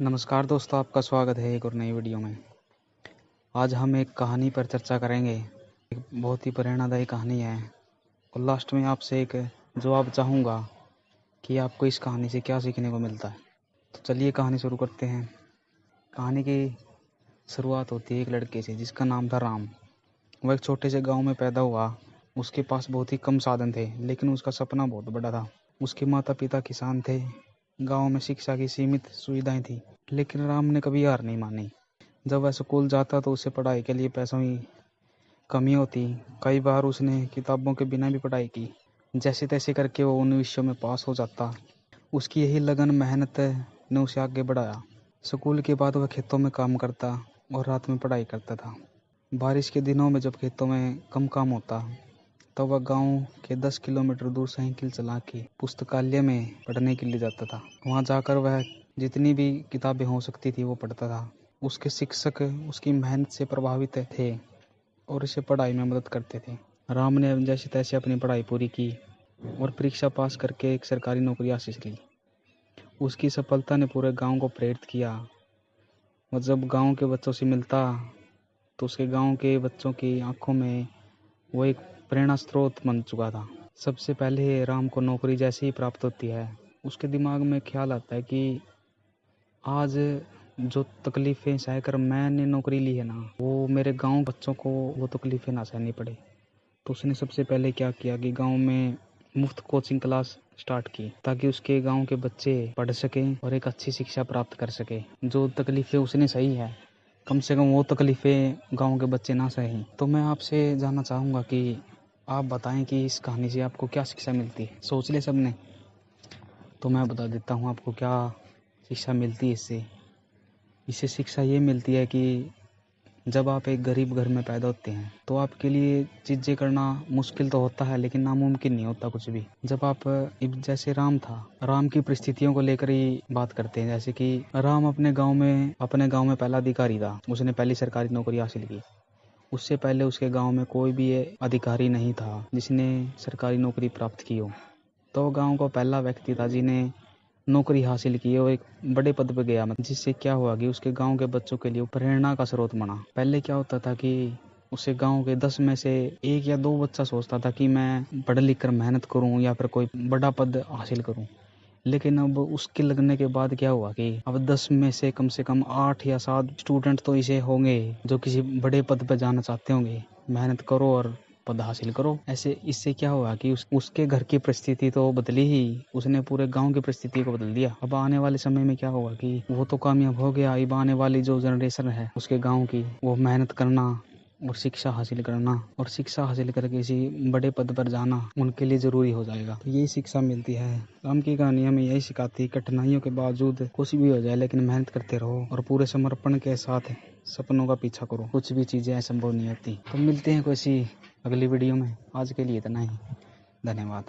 नमस्कार दोस्तों, आपका स्वागत है एक और नई वीडियो में। आज हम एक कहानी पर चर्चा करेंगे। एक बहुत ही प्रेरणादायी कहानी है और लास्ट में आपसे एक जवाब चाहूँगा कि आपको इस कहानी से क्या सीखने को मिलता है। तो चलिए कहानी शुरू करते हैं। कहानी की शुरुआत होती है एक लड़के से जिसका नाम था राम। वह एक छोटे से गाँव में पैदा हुआ। उसके पास बहुत ही कम साधन थे, लेकिन उसका सपना बहुत बड़ा था। उसके माता पिता किसान थे। गाँव में शिक्षा की सीमित सुविधाएं थी, लेकिन राम ने कभी हार नहीं मानी। जब वह स्कूल जाता तो उसे पढ़ाई के लिए पैसों की कमी होती। कई बार उसने किताबों के बिना भी पढ़ाई की। जैसे तैसे करके वो उन विषयों में पास हो जाता। उसकी यही लगन मेहनत ने उसे आगे बढ़ाया। स्कूल के बाद वह खेतों में काम करता और रात में पढ़ाई करता था। बारिश के दिनों में जब खेतों में कम काम होता तब वह गांव के 10 किलोमीटर दूर साइकिल चला के पुस्तकालय में पढ़ने के लिए जाता था। वहां जाकर वह जितनी भी किताबें हो सकती थी वो पढ़ता था। उसके शिक्षक उसकी मेहनत से प्रभावित थे और उसे पढ़ाई में मदद करते थे। राम ने जैसे तैसे अपनी पढ़ाई पूरी की और परीक्षा पास करके एक सरकारी नौकरी हासिल की। उसकी सफलता ने पूरे गांव को प्रेरित किया और जब गांव के बच्चों से मिलता तो उसके गांव के बच्चों की आंखों में वो एक प्रेरणा स्रोत बन चुका था। सबसे पहले राम को नौकरी जैसे ही प्राप्त होती है, उसके दिमाग में ख्याल आता है कि आज जो तकलीफ़ें सहकर मैंने नौकरी ली है ना, वो मेरे गांव बच्चों को वो तकलीफ़ें ना सहनी पड़े। तो उसने सबसे पहले क्या किया कि गांव में मुफ्त कोचिंग क्लास स्टार्ट की ताकि उसके गांव के बच्चे पढ़ सकें और एक अच्छी शिक्षा प्राप्त कर सके। जो तकलीफ़ें उसने सही है, कम से कम वो तकलीफ़ें गांव के बच्चे ना सहें। तो मैं आपसे जानना चाहूँगा कि आप बताएं कि इस कहानी से आपको क्या शिक्षा मिलती है। सोच ले सबने, तो मैं बता देता हूँ आपको क्या शिक्षा मिलती है इससे शिक्षा ये मिलती है कि जब आप एक गरीब घर में पैदा होते हैं तो आपके लिए चीज़ें करना मुश्किल तो होता है, लेकिन नामुमकिन नहीं होता कुछ भी। जब आप जैसे राम था, राम की परिस्थितियों को लेकर ही बात करते हैं। जैसे कि राम अपने गांव में पहला अधिकारी था। उसने पहली सरकारी नौकरी हासिल की। उससे पहले उसके गांव में कोई भी अधिकारी नहीं था जिसने सरकारी नौकरी प्राप्त की हो। तो गांव का पहला व्यक्ति था जिन्हें नौकरी हासिल की और एक बड़े पद पर गया। जिससे क्या हुआ कि उसके गांव के बच्चों के लिए प्रेरणा का स्रोत बना। पहले क्या होता था कि उसे गांव के 10 में से 1 या 2 बच्चा सोचता था कि मैं पढ़ लिख कर मेहनत करूं या फिर कोई बड़ा पद हासिल करूं। लेकिन अब उसके लगने के बाद क्या हुआ कि अब 10 में से कम 8 या 7 स्टूडेंट तो इसे होंगे जो किसी बड़े पद पर जाना चाहते होंगे। मेहनत करो और पद हासिल करो। ऐसे इससे क्या हुआ कि उसके घर की परिस्थिति तो बदली ही, उसने पूरे गांव की परिस्थिति को बदल दिया। अब आने वाले समय में क्या होगा कि वो तो कामयाब हो गया। अब आने वाली जो जनरेशन है उसके गांव की, वो मेहनत करना और शिक्षा हासिल करना और शिक्षा हासिल करके किसी बड़े पद पर जाना उनके लिए ज़रूरी हो जाएगा। तो यही शिक्षा मिलती है। राम की कहानी हमें यही सिखाती है, कठिनाइयों के बावजूद कुछ भी हो जाए लेकिन मेहनत करते रहो और पूरे समर्पण के साथ सपनों का पीछा करो। कुछ भी चीज़ें असंभव नहीं होती। तो मिलते हैं किसी अगली वीडियो में। आज के लिए इतना ही। धन्यवाद।